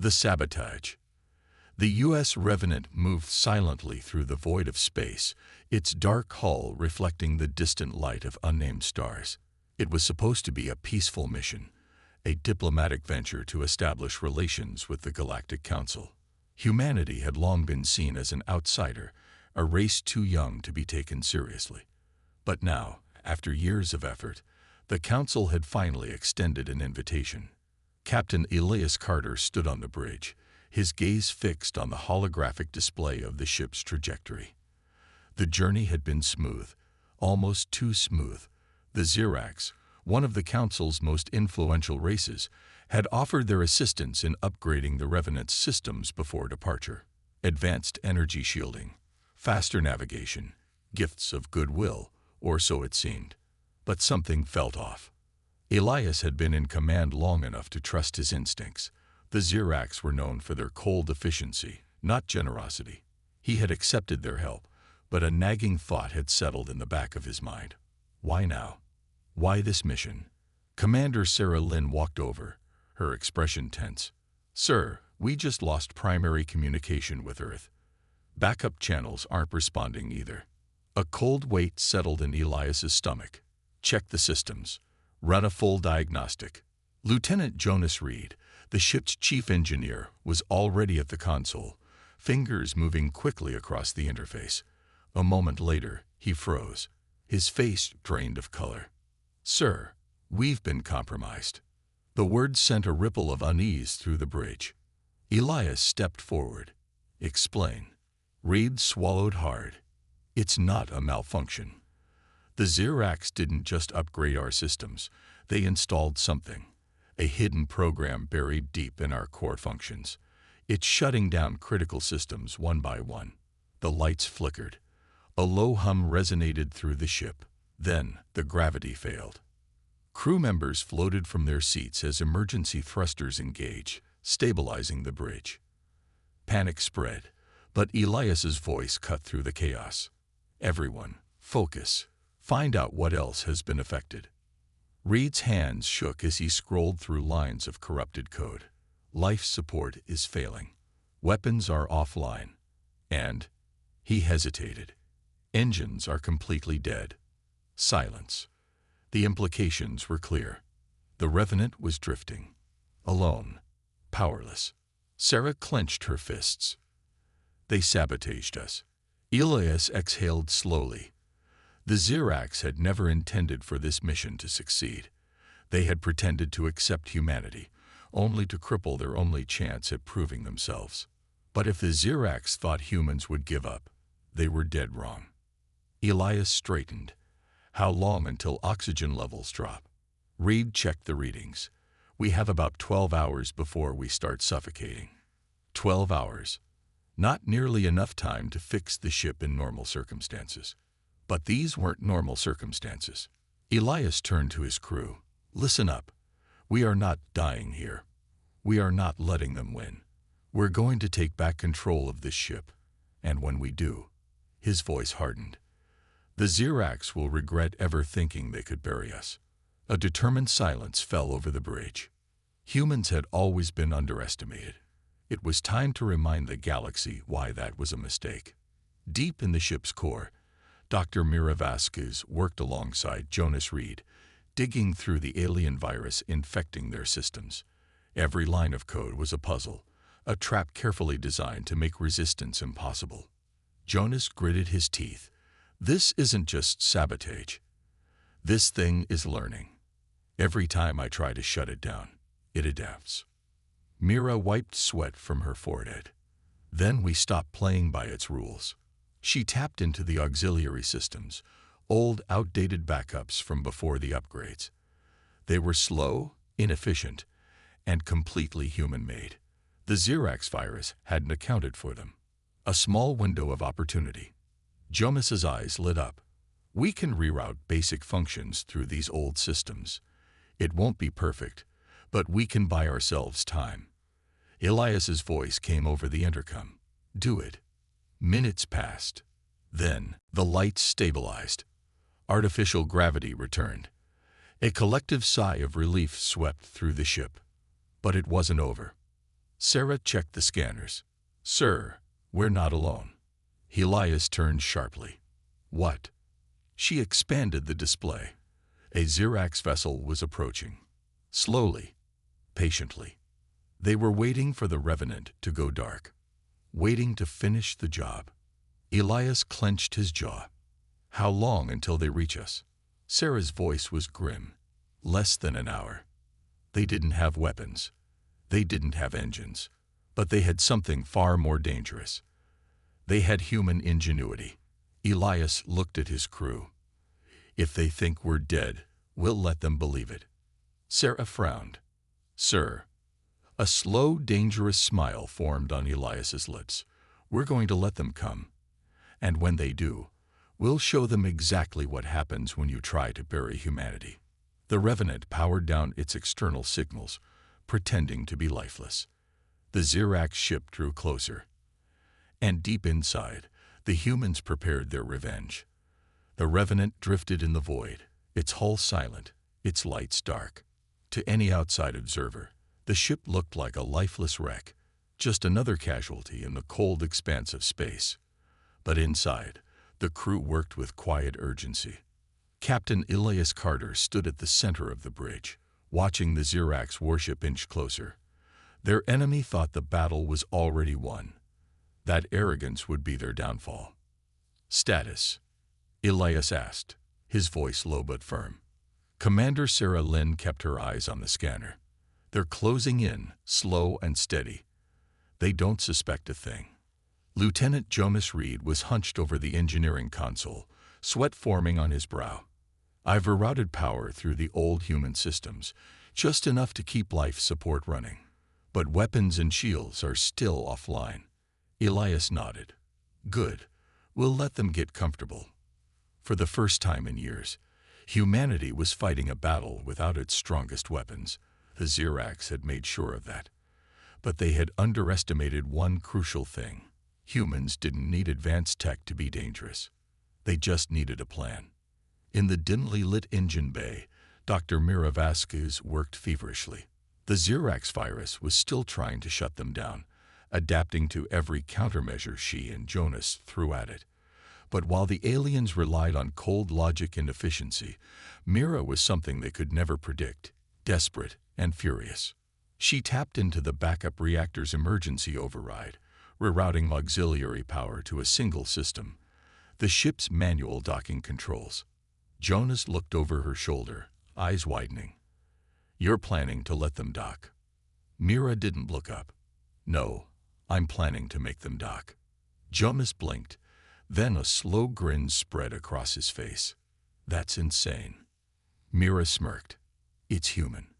The sabotage. The U.S. Revenant moved silently through the void of space, its dark hull reflecting the distant light of unnamed stars. It was supposed to be a peaceful mission, a diplomatic venture to establish relations with the Galactic Council. Humanity had long been seen as an outsider, a race too young to be taken seriously. But now, after years of effort, the Council had finally extended an invitation. Captain Elias Carter stood on the bridge, his gaze fixed on the holographic display of the ship's trajectory. The journey had been smooth, almost too smooth. The Xerax, one of the Council's most influential races, had offered their assistance in upgrading the Revenant's systems before departure. Advanced energy shielding, faster navigation, gifts of goodwill, or so it seemed. But something felt off. Elias had been in command long enough to trust his instincts. The Xerax were known for their cold efficiency, not generosity. He had accepted their help, but a nagging thought had settled in the back of his mind. Why now? Why this mission? Commander Sarah Lynn walked over, her expression tense. "Sir, we just lost primary communication with Earth. Backup channels aren't responding either." A cold weight settled in Elias's stomach. "Check the systems. Run a full diagnostic." Lieutenant Jonas Reed, the ship's chief engineer, was already at the console, fingers moving quickly across the interface. A moment later, he froze, his face drained of color. "Sir, we've been compromised." The words sent a ripple of unease through the bridge. Elias stepped forward. "Explain." Reed swallowed hard. "It's not a malfunction. The Xerax didn't just upgrade our systems, they installed something. A hidden program buried deep in our core functions. It's shutting down critical systems one by one." The lights flickered. A low hum resonated through the ship. Then the gravity failed. Crew members floated from their seats as emergency thrusters engaged, stabilizing the bridge. Panic spread, but Elias's voice cut through the chaos. "Everyone, focus. Find out what else has been affected." Reed's hands shook as he scrolled through lines of corrupted code. "Life support is failing. Weapons are offline. And," he hesitated, "engines are completely dead." Silence. The implications were clear. The Revenant was drifting. Alone. Powerless. Sarah clenched her fists. "They sabotaged us." Elias exhaled slowly. The Xerax had never intended for this mission to succeed. They had pretended to accept humanity, only to cripple their only chance at proving themselves. But if the Xerax thought humans would give up, they were dead wrong. Elias straightened. "How long until oxygen levels drop?" Reed checked the readings. "We have about 12 hours before we start suffocating." 12 hours. Not nearly enough time to fix the ship in normal circumstances. But these weren't normal circumstances. Elias turned to his crew. "Listen up. We are not dying here. We are not letting them win. We're going to take back control of this ship. And when we do," his voice hardened, "the Xerax will regret ever thinking they could bury us." A determined silence fell over the bridge. Humans had always been underestimated. It was time to remind the galaxy why that was a mistake. Deep in the ship's core, Dr. Mira Vasquez worked alongside Jonas Reed, digging through the alien virus infecting their systems. Every line of code was a puzzle, a trap carefully designed to make resistance impossible. Jonas gritted his teeth. "This isn't just sabotage. This thing is learning. Every time I try to shut it down, it adapts." Mira wiped sweat from her forehead. "Then we stopped playing by its rules." She tapped into the auxiliary systems, old, outdated backups from before the upgrades. They were slow, inefficient, and completely human-made. The Xerax virus hadn't accounted for them. A small window of opportunity. Jonas's eyes lit up. "We can reroute basic functions through these old systems. It won't be perfect, but we can buy ourselves time." Elias's voice came over the intercom. "Do it." Minutes passed. Then the lights stabilized. Artificial gravity returned. A collective sigh of relief swept through the ship. But it wasn't over. Sarah checked the scanners. "Sir, we're not alone." Elias turned sharply. "What?" She expanded the display. A Xerax vessel was approaching. Slowly, patiently. They were waiting for the Revenant to go dark. Waiting to finish the job. Elias clenched his jaw. "How long until they reach us?" Sarah's voice was grim. "Less than an hour." They didn't have weapons. They didn't have engines. But they had something far more dangerous. They had human ingenuity. Elias looked at his crew. "If they think we're dead, we'll let them believe it." Sarah frowned. "Sir." A slow, dangerous smile formed on Elias's lips. "We're going to let them come. And when they do, we'll show them exactly what happens when you try to bury humanity." The Revenant powered down its external signals, pretending to be lifeless. The Xerax ship drew closer. And deep inside, the humans prepared their revenge. The Revenant drifted in the void, its hull silent, its lights dark. To any outside observer, the ship looked like a lifeless wreck, just another casualty in the cold expanse of space. But inside, the crew worked with quiet urgency. Captain Elias Carter stood at the center of the bridge, watching the Xerax warship inch closer. Their enemy thought the battle was already won. That arrogance would be their downfall. "Status?" Elias asked, his voice low but firm. Commander Sarah Lynn kept her eyes on the scanner. "They're closing in, slow and steady. They don't suspect a thing." Lieutenant Jonas Reed was hunched over the engineering console, sweat forming on his brow. "I've rerouted power through the old human systems, just enough to keep life support running. But weapons and shields are still offline." Elias nodded. "Good. We'll let them get comfortable." For the first time in years, humanity was fighting a battle without its strongest weapons. The Xerax had made sure of that. But they had underestimated one crucial thing. Humans didn't need advanced tech to be dangerous. They just needed a plan. In the dimly lit engine bay, Dr. Mira Vasquez worked feverishly. The Xerax virus was still trying to shut them down, adapting to every countermeasure she and Jonas threw at it. But while the aliens relied on cold logic and efficiency, Mira was something they could never predict, desperate and furious. She tapped into the backup reactor's emergency override, rerouting auxiliary power to a single system, the ship's manual docking controls. Jonas looked over her shoulder, eyes widening. "You're planning to let them dock?" Mira didn't look up. "No, I'm planning to make them dock." Jonas blinked, then a slow grin spread across his face. "That's insane." Mira smirked. "It's human."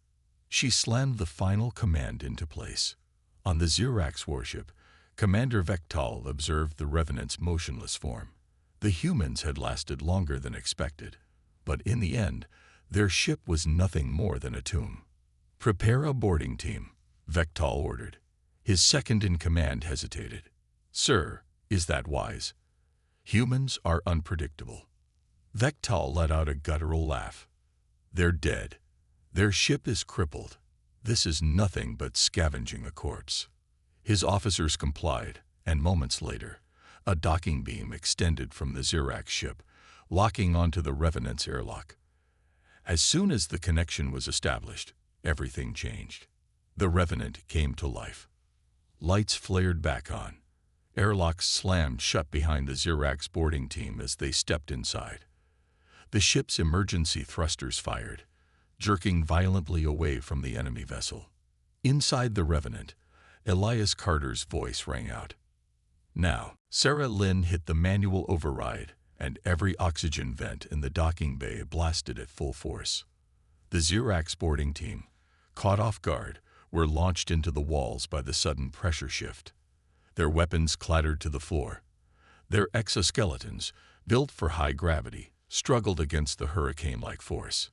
She slammed the final command into place. On the Xerax warship, Commander Vectal observed the Revenant's motionless form. The humans had lasted longer than expected, but in the end, their ship was nothing more than a tomb. "Prepare a boarding team," Vectal ordered. His second-in-command hesitated. "Sir, is that wise? Humans are unpredictable." Vectal let out a guttural laugh. "They're dead. Their ship is crippled. This is nothing but scavenging a corpse." His officers complied, and moments later, a docking beam extended from the Xerax ship, locking onto the Revenant's airlock. As soon as the connection was established, everything changed. The Revenant came to life. Lights flared back on. Airlocks slammed shut behind the Xerax boarding team as they stepped inside. The ship's emergency thrusters fired, jerking violently away from the enemy vessel. Inside the Revenant, Elias Carter's voice rang out. Now, Sarah Lynn hit the manual override, and every oxygen vent in the docking bay blasted at full force. The Xerax boarding team, caught off guard, were launched into the walls by the sudden pressure shift. Their weapons clattered to the floor. Their exoskeletons, built for high gravity, struggled against the hurricane-like force.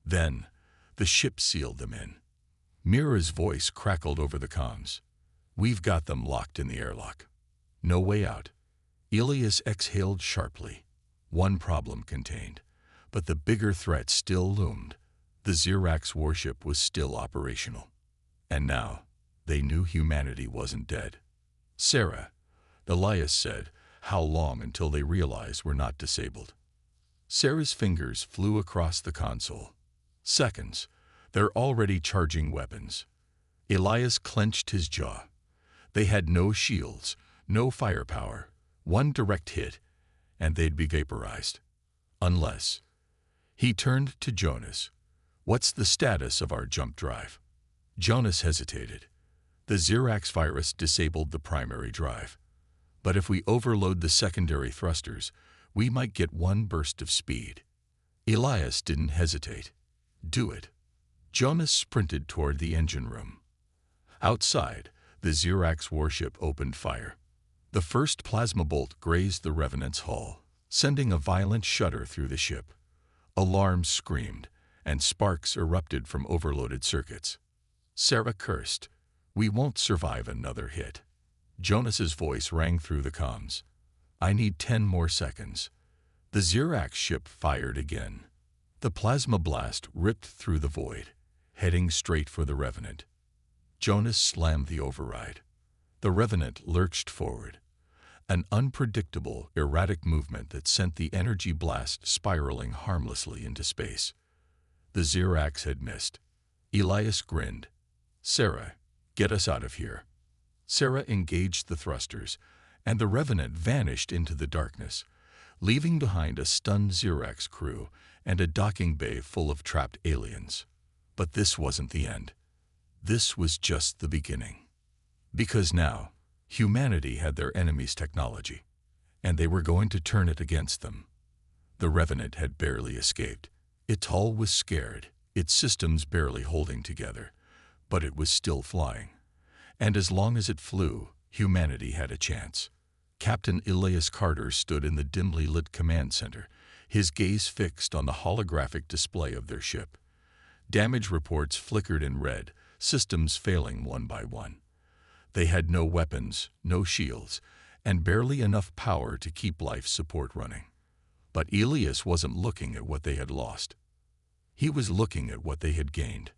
Then, the ship sealed them in. Mira's voice crackled over the comms. "We've got them locked in the airlock. No way out." Elias exhaled sharply. One problem contained, but the bigger threat still loomed. The Xerax warship was still operational. And now, They knew humanity wasn't dead. Sarah, Elias said, how long until they realize we're not disabled? Sarah's fingers flew across the console. Seconds. They're already charging weapons. Elias clenched his jaw. They had no shields, no firepower. One direct hit, and they'd be vaporized. Unless. He turned to Jonas. What's the status of our jump drive? Jonas hesitated. The Xerax virus disabled the primary drive. But if we overload the secondary thrusters, we might get one burst of speed. Elias didn't hesitate. Do it. Jonas sprinted toward the engine room. Outside, the Xerax warship opened fire. The first plasma bolt grazed the Revenant's hull, sending a violent shudder through the ship. Alarms screamed, and sparks erupted from overloaded circuits. Sarah cursed. We won't survive another hit. Jonas's voice rang through the comms. I need 10 more seconds. The Xerax ship fired again. The plasma blast ripped through the void, heading straight for the Revenant. Jonas slammed the override. The Revenant lurched forward. An unpredictable, erratic movement that sent the energy blast spiraling harmlessly into space. The Xerax had missed. Elias grinned. Sarah, get us out of here. Sarah engaged the thrusters, and the Revenant vanished into the darkness, leaving behind a stunned Xerax crew and a docking bay full of trapped aliens. But this wasn't the end. This was just the beginning. Because now, humanity had their enemy's technology, and they were going to turn it against them. The Revenant had barely escaped. Its hull was scared, its systems barely holding together, but it was still flying. And as long as it flew, humanity had a chance. Captain Elias Carter stood in the dimly lit command center, his gaze fixed on the holographic display of their ship. Damage reports flickered in red, systems failing one by one. They had no weapons, no shields, and barely enough power to keep life support running. But Elias wasn't looking at what they had lost. He was looking at what they had gained.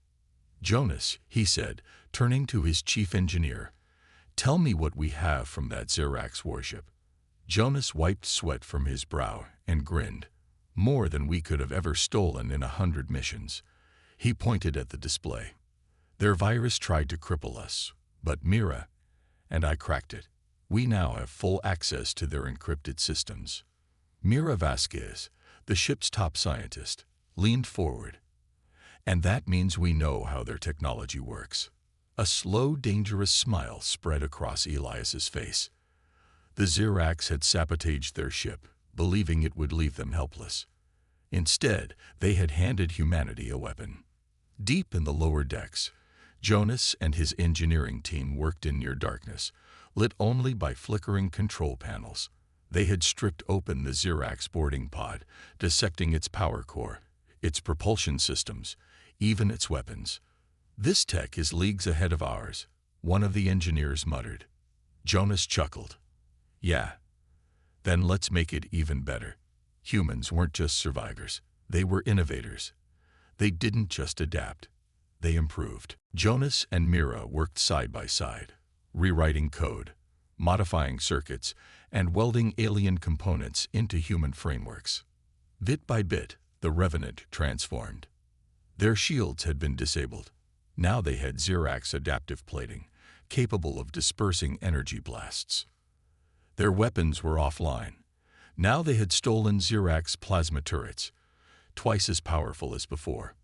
Jonas, he said, turning to his chief engineer, tell me what we have from that Xerax warship. Jonas wiped sweat from his brow and grinned. More than we could have ever stolen in 100 missions. He pointed at the display. Their virus tried to cripple us, but Mira, and I cracked it. We now have full access to their encrypted systems. Mira Vasquez, the ship's top scientist, leaned forward. And that means we know how their technology works. A slow, dangerous smile spread across Elias's face. The Xerax had sabotaged their ship, believing it would leave them helpless. Instead, they had handed humanity a weapon. Deep in the lower decks, Jonas and his engineering team worked in near darkness, lit only by flickering control panels. They had stripped open the Xerax boarding pod, dissecting its power core, its propulsion systems, even its weapons. This tech is leagues ahead of ours, one of the engineers muttered. Jonas chuckled. Yeah. Then let's make it even better. Humans weren't just survivors. They were innovators. They didn't just adapt. They improved. Jonas and Mira worked side by side, rewriting code, modifying circuits, and welding alien components into human frameworks. Bit by bit, the Revenant transformed. Their shields had been disabled. Now they had Xerax adaptive plating, capable of dispersing energy blasts. Their weapons were offline. Now they had stolen Xerax plasma turrets, twice as powerful as before.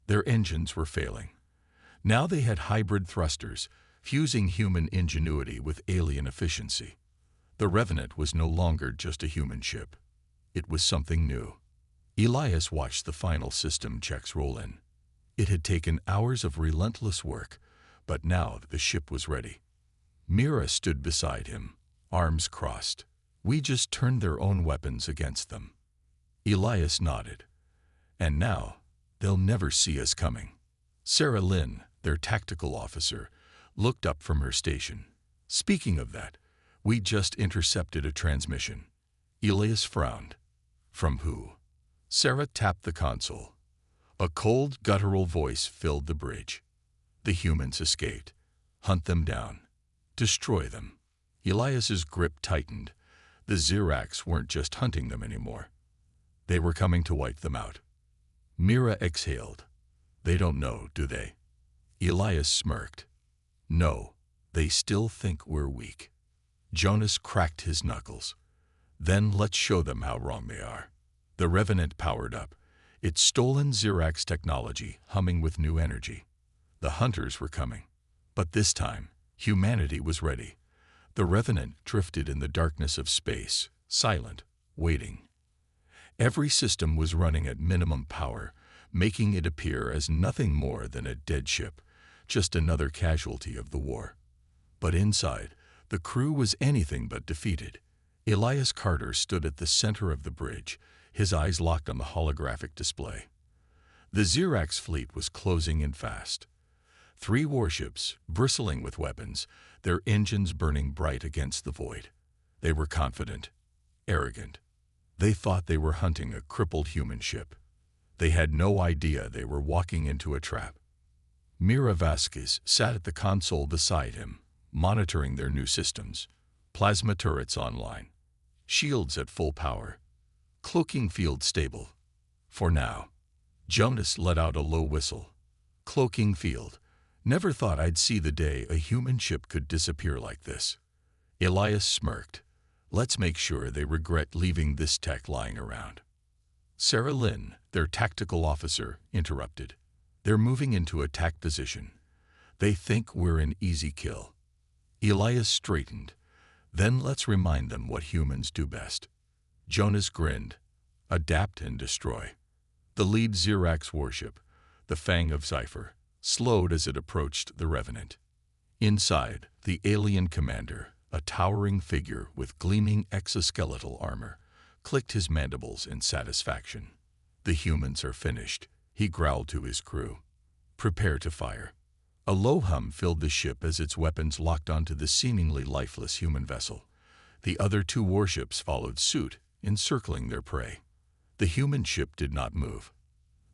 Their engines were failing. Now they had hybrid thrusters, fusing human ingenuity with alien efficiency. The Revenant was no longer just a human ship. It was something new. Elias watched the final system checks roll in. It had taken hours of relentless work, but now the ship was ready. Mira stood beside him, arms crossed. We just turned their own weapons against them. Elias nodded. And now, they'll never see us coming. Sarah Lynn, their tactical officer, looked up from her station. Speaking of that, we just intercepted a transmission. Elias frowned. From who? Sarah tapped the console. A cold, guttural voice filled the bridge. The humans escaped. Hunt them down. Destroy them. Elias's grip tightened. The Ziracs weren't just hunting them anymore. They were coming to wipe them out. Mira exhaled. They don't know, do they? Elias smirked. No, they still think we're weak. Jonas cracked his knuckles. Then let's show them how wrong they are. The Revenant powered up, its stolen Zirax technology humming with new energy. The hunters were coming. But this time, humanity was ready. The Revenant drifted in the darkness of space, silent, waiting. Every system was running at minimum power, making it appear as nothing more than a dead ship, just another casualty of the war. But inside, the crew was anything but defeated. Elias Carter stood at the center of the bridge, his eyes locked on the holographic display. The Zirax fleet was closing in fast. 3 warships, bristling with weapons, their engines burning bright against the void. They were confident, arrogant. They thought they were hunting a crippled human ship. They had no idea they were walking into a trap. Mira Vasquez sat at the console beside him, monitoring their new systems. Plasma turrets online. Shields at full power. Cloaking field stable. For now. Jonas let out a low whistle. Cloaking field. Never thought I'd see the day a human ship could disappear like this. Elias smirked. Let's make sure they regret leaving this tech lying around. Sarah Lynn, their tactical officer, interrupted. They're moving into attack position. They think we're an easy kill. Elias straightened. Then let's remind them what humans do best. Jonas grinned. Adapt and destroy. The lead Zirax warship, the Fang of Cypher, slowed as it approached the Revenant. Inside, the alien commander, a towering figure with gleaming exoskeletal armor, clicked his mandibles in satisfaction. The humans are finished, he growled to his crew. Prepare to fire. A low hum filled the ship as its weapons locked onto the seemingly lifeless human vessel. The other 2 warships followed suit, encircling their prey. The human ship did not move.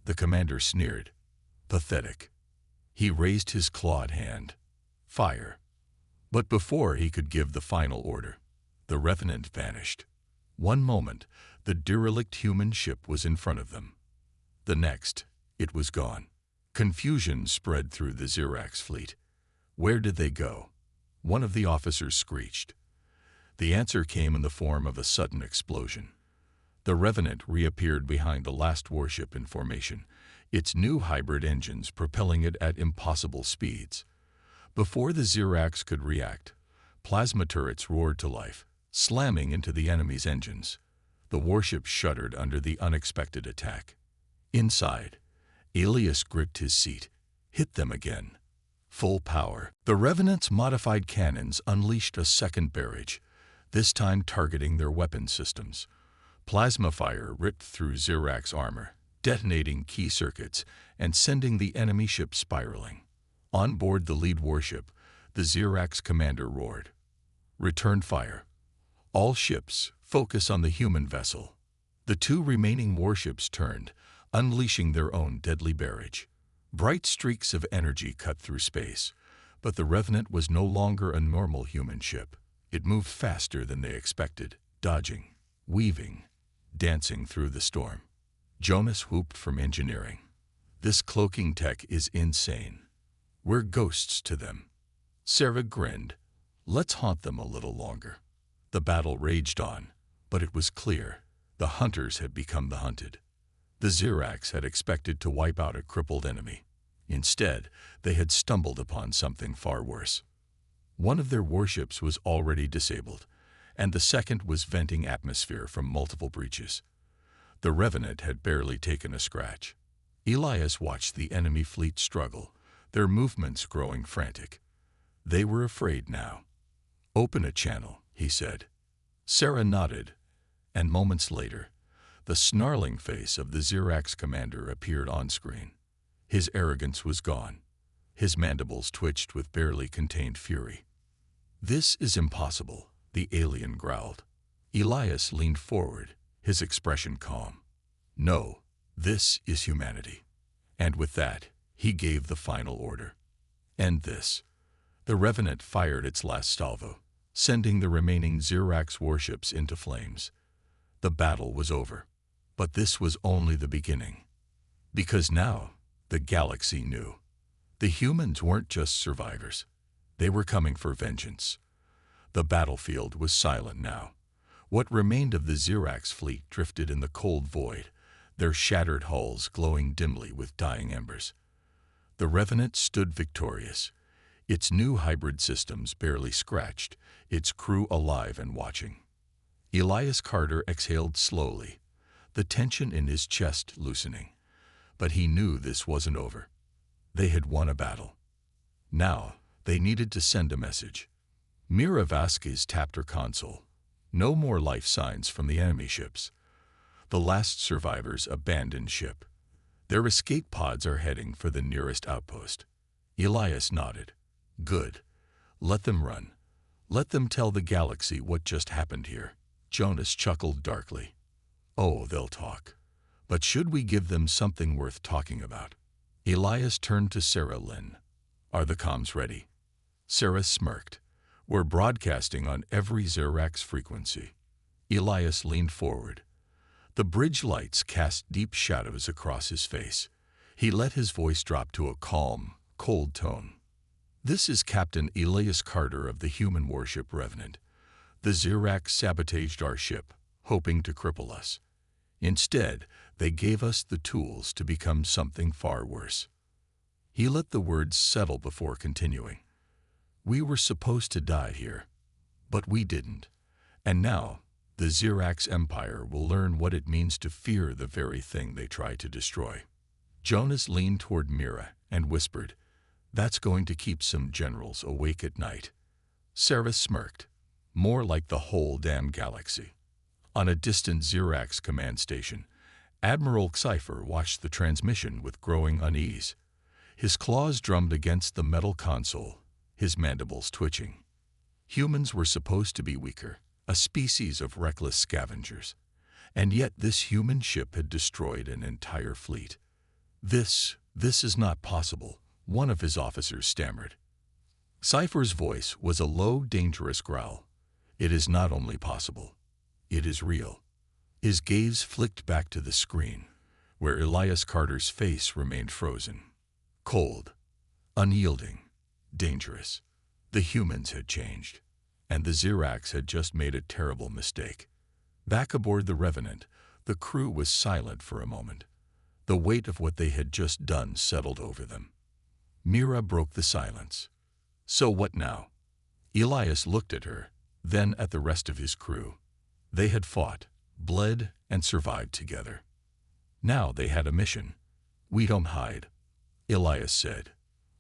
The commander sneered. Pathetic. He raised his clawed hand. Fire. But before he could give the final order, the Revenant vanished. One moment, the derelict human ship was in front of them. The next, it was gone. Confusion spread through the Zirax fleet. Where did they go? One of the officers screeched. The answer came in the form of a sudden explosion. The Revenant reappeared behind the last warship in formation, its new hybrid engines propelling it at impossible speeds. Before the Zirax could react, plasma turrets roared to life, slamming into the enemy's engines. The warship shuddered under the unexpected attack. Inside, Elias gripped his seat. Hit them again. Full power. The Revenant's modified cannons unleashed a second barrage, this time targeting their weapon systems. Plasma fire ripped through Zirax armor, detonating key circuits and sending the enemy ship spiraling. On board the lead warship, the Zirax commander roared. Return fire. All ships, focus on the human vessel. The 2 remaining warships turned, unleashing their own deadly barrage. Bright streaks of energy cut through space, but the Revenant was no longer a normal human ship. It moved faster than they expected, dodging, weaving, dancing through the storm. Jonas whooped from engineering. This cloaking tech is insane. We're ghosts to them. Sarah grinned. Let's haunt them a little longer. The battle raged on, but it was clear. The hunters had become the hunted. The Zirax had expected to wipe out a crippled enemy. Instead, they had stumbled upon something far worse. One of their warships was already disabled, and the second was venting atmosphere from multiple breaches. The Revenant had barely taken a scratch. Elias watched the enemy fleet struggle, their movements growing frantic. They were afraid now. Open a channel, he said. Sarah nodded, and moments later, the snarling face of the Zirax commander appeared on screen. His arrogance was gone. His mandibles twitched with barely contained fury. This is impossible, the alien growled. Elias leaned forward, his expression calm. No, this is humanity. And with that, he gave the final order. End this. The Revenant fired its last salvo, sending the remaining Xerax warships into flames. The battle was over. But this was only the beginning. Because now, the galaxy knew. The humans weren't just survivors. They were coming for vengeance. The battlefield was silent now. What remained of the Xerax fleet drifted in the cold void, their shattered hulls glowing dimly with dying embers. The Revenant stood victorious, its new hybrid systems barely scratched, its crew alive and watching. Elias Carter exhaled slowly, the tension in his chest loosening. But he knew this wasn't over. They had won a battle. Now, they needed to send a message. Mira Vasquez tapped her console. No more life signs from the enemy ships. The last survivors abandoned ship. Their escape pods are heading for the nearest outpost. Elias nodded. Good. Let them run. Let them tell the galaxy what just happened here. Jonas chuckled darkly. Oh, they'll talk. But should we give them something worth talking about? Elias turned to Sarah Lynn. Are the comms ready? Sarah smirked. We're broadcasting on every Xerax frequency. Elias leaned forward. The bridge lights cast deep shadows across his face. He let his voice drop to a calm, cold tone. This is Captain Elias Carter of the human warship Revenant. The Xerax sabotaged our ship, hoping to cripple us. Instead, they gave us the tools to become something far worse. He let the words settle before continuing. We were supposed to die here, but we didn't. And now, the Xerax Empire will learn what it means to fear the very thing they try to destroy. Jonas leaned toward Mira and whispered, That's going to keep some generals awake at night. Sarah smirked. More like the whole damn galaxy. On a distant Xerax command station, Admiral Cypher watched the transmission with growing unease. His claws drummed against the metal console, his mandibles twitching. Humans were supposed to be weaker, a species of reckless scavengers. And yet this human ship had destroyed an entire fleet. This is not possible, one of his officers stammered. Cypher's voice was a low, dangerous growl. It is not only possible. It is real. His gaze flicked back to the screen, where Elias Carter's face remained frozen. Cold, unyielding, dangerous. The humans had changed, and the Xerax had just made a terrible mistake. Back aboard the Revenant, the crew was silent for a moment. The weight of what they had just done settled over them. Mira broke the silence. So what now? Elias looked at her, then at the rest of his crew. They had fought, bled, and survived together. Now they had a mission. We don't hide, Elias said.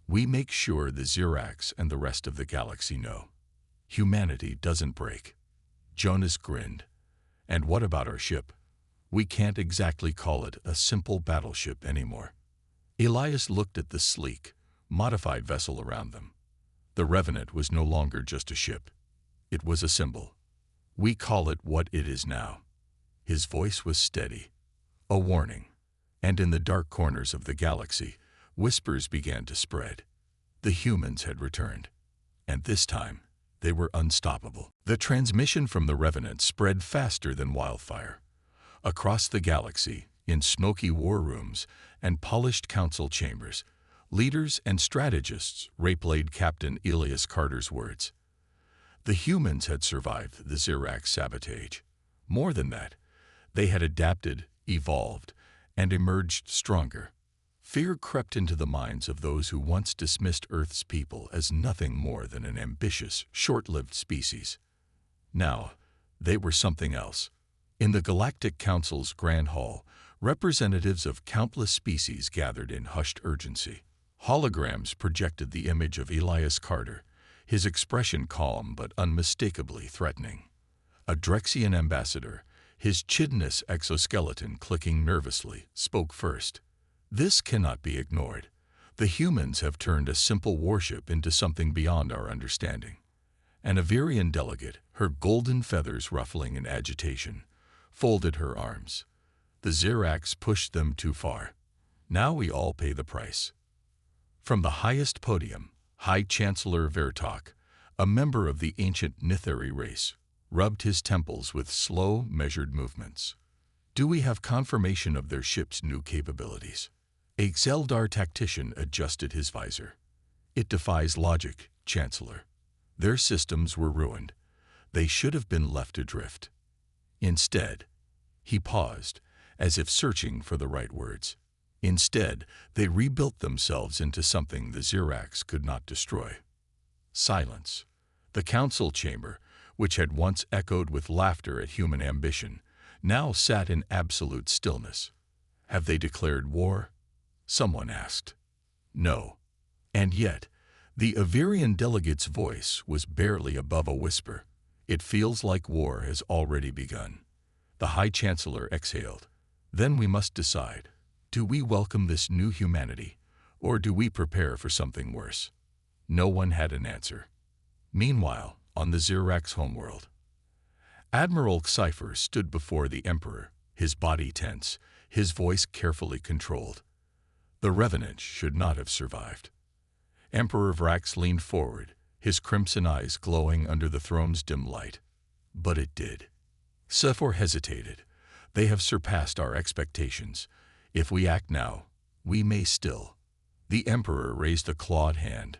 We make sure the Xerax and the rest of the galaxy know. Humanity doesn't break. Jonas grinned. And what about our ship? We can't exactly call it a simple battleship anymore. Elias looked at the sleek, modified vessel around them. The Revenant was no longer just a ship. It was a symbol. We call it what it is now. His voice was steady, a warning. And in the dark corners of the galaxy, whispers began to spread. The humans had returned. And this time, they were unstoppable. The transmission from the Revenant spread faster than wildfire. Across the galaxy, in smoky war rooms and polished council chambers, leaders and strategists replayed Captain Elias Carter's words. The humans had survived the Xerax sabotage. More than that, they had adapted, evolved, and emerged stronger. Fear crept into the minds of those who once dismissed Earth's people as nothing more than an ambitious, short-lived species. Now, they were something else. In the Galactic Council's Grand Hall, representatives of countless species gathered in hushed urgency. Holograms projected the image of Elias Carter, his expression calm but unmistakably threatening. A Drexian ambassador, his chitinous exoskeleton clicking nervously, spoke first. This cannot be ignored. The humans have turned a simple warship into something beyond our understanding. An Avirian delegate, her golden feathers ruffling in agitation, folded her arms. The Xerax pushed them too far. Now we all pay the price. From the highest podium, High Chancellor Vertok, a member of the ancient Nithari race, rubbed his temples with slow, measured movements. Do we have confirmation of their ship's new capabilities? A Xeldar tactician adjusted his visor. It defies logic, Chancellor. Their systems were ruined. They should have been left adrift. Instead, he paused, as if searching for the right words. Instead, they rebuilt themselves into something the Xerax could not destroy. Silence. The council chamber, which had once echoed with laughter at human ambition, now sat in absolute stillness. Have they declared war? Someone asked. No. And yet, the Avirian delegate's voice was barely above a whisper. It feels like war has already begun. The High Chancellor exhaled. Then we must decide. Do we welcome this new humanity, or do we prepare for something worse? No one had an answer. Meanwhile, on the Xerax homeworld, Admiral Cypher stood before the Emperor, his body tense, his voice carefully controlled. The Revenant should not have survived. Emperor Vrax leaned forward, his crimson eyes glowing under the throne's dim light. But it did. Cypher hesitated. They have surpassed our expectations. If we act now, we may still. The Emperor raised a clawed hand.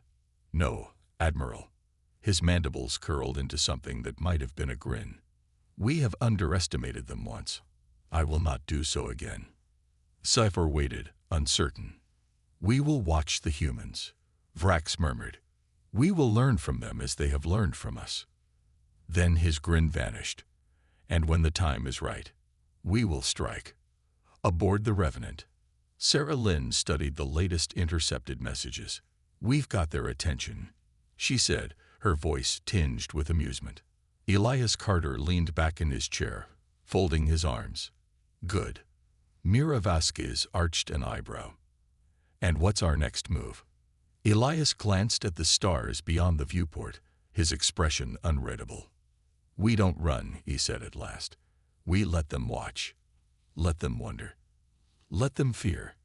No, Admiral. His mandibles curled into something that might have been a grin. We have underestimated them once. I will not do so again. Cypher waited, uncertain. We will watch the humans, Vrax murmured. We will learn from them as they have learned from us. Then his grin vanished. And when the time is right, we will strike. Aboard the Revenant, Sarah Lynn studied the latest intercepted messages. We've got their attention, she said, her voice tinged with amusement. Elias Carter leaned back in his chair, folding his arms. Good. Mira Vasquez arched an eyebrow. And what's our next move? Elias glanced at the stars beyond the viewport, his expression unreadable. We don't run, he said at last. We let them watch. Let them wonder. Let them fear.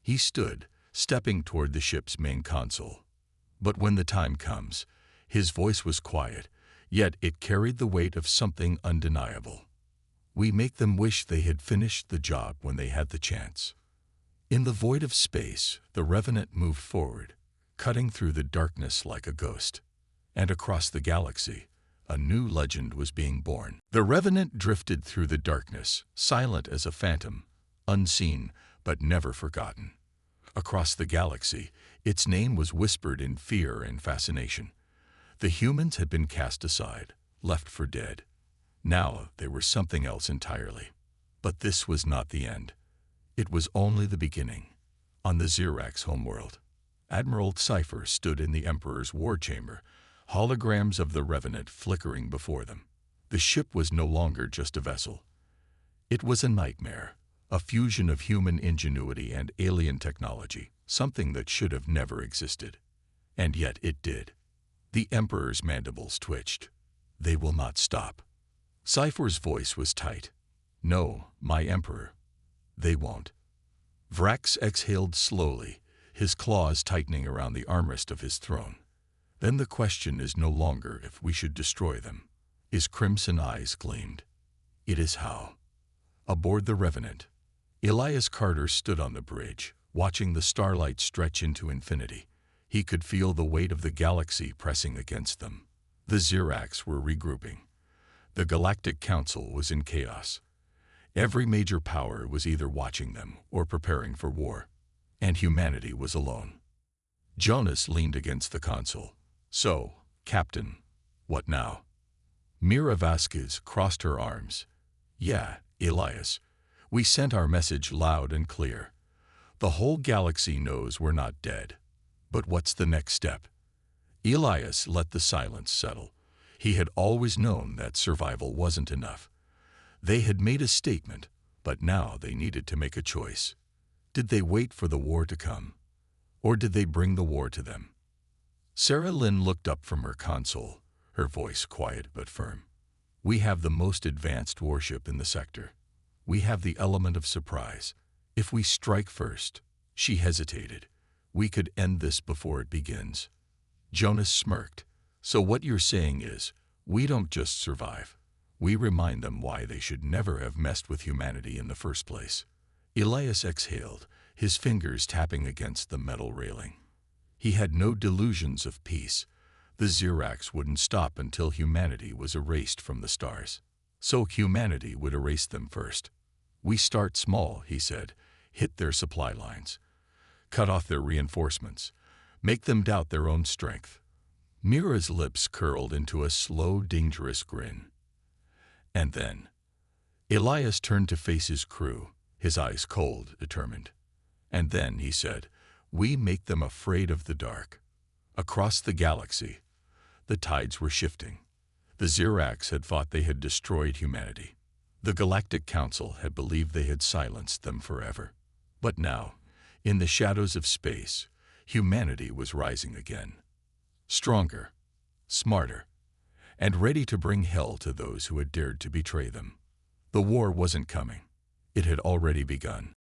He stood, stepping toward the ship's main console. But when the time comes, his voice was quiet, yet it carried the weight of something undeniable. We make them wish they had finished the job when they had the chance. In the void of space, the Revenant moved forward, cutting through the darkness like a ghost. And across the galaxy, a new legend was being born. The Revenant drifted through the darkness, silent as a phantom, unseen but never forgotten. Across the galaxy, its name was whispered in fear and fascination. The humans had been cast aside, left for dead. Now they were something else entirely. But this was not the end. It was only the beginning. On the Xerax homeworld, Admiral Cypher stood in the Emperor's war chamber, holograms of the Revenant flickering before them. The ship was no longer just a vessel. It was a nightmare, a fusion of human ingenuity and alien technology, something that should have never existed. And yet it did. The Emperor's mandibles twitched. They will not stop. Cypher's voice was tight. No, my Emperor. They won't. Vrax exhaled slowly, his claws tightening around the armrest of his throne. Then the question is no longer if we should destroy them. His crimson eyes gleamed. It is how. Aboard the Revenant, Elias Carter stood on the bridge, watching the starlight stretch into infinity. He could feel the weight of the galaxy pressing against them. The Xerax were regrouping. The Galactic Council was in chaos. Every major power was either watching them or preparing for war. And humanity was alone. Jonas leaned against the console. So, Captain, what now? Mira Vasquez crossed her arms. Yeah, Elias. We sent our message loud and clear. The whole galaxy knows we're not dead. But what's the next step? Elias let the silence settle. He had always known that survival wasn't enough. They had made a statement, but now they needed to make a choice. Did they wait for the war to come? Or did they bring the war to them? Sarah Lynn looked up from her console, her voice quiet but firm. We have the most advanced warship in the sector. We have the element of surprise. If we strike first, she hesitated, we could end this before it begins. Jonas smirked. So what you're saying is, we don't just survive. We remind them why they should never have messed with humanity in the first place. Elias exhaled, his fingers tapping against the metal railing. He had no delusions of peace. The Xerax wouldn't stop until humanity was erased from the stars. So humanity would erase them first. We start small, he said, hit their supply lines, cut off their reinforcements, make them doubt their own strength. Mira's lips curled into a slow, dangerous grin. And then, Elias turned to face his crew, his eyes cold, determined. And then, he said, we make them afraid of the dark. Across the galaxy, the tides were shifting. The Xerax had thought they had destroyed humanity. The Galactic Council had believed they had silenced them forever. But now, in the shadows of space, humanity was rising again. Stronger, smarter, and ready to bring hell to those who had dared to betray them. The war wasn't coming. It had already begun.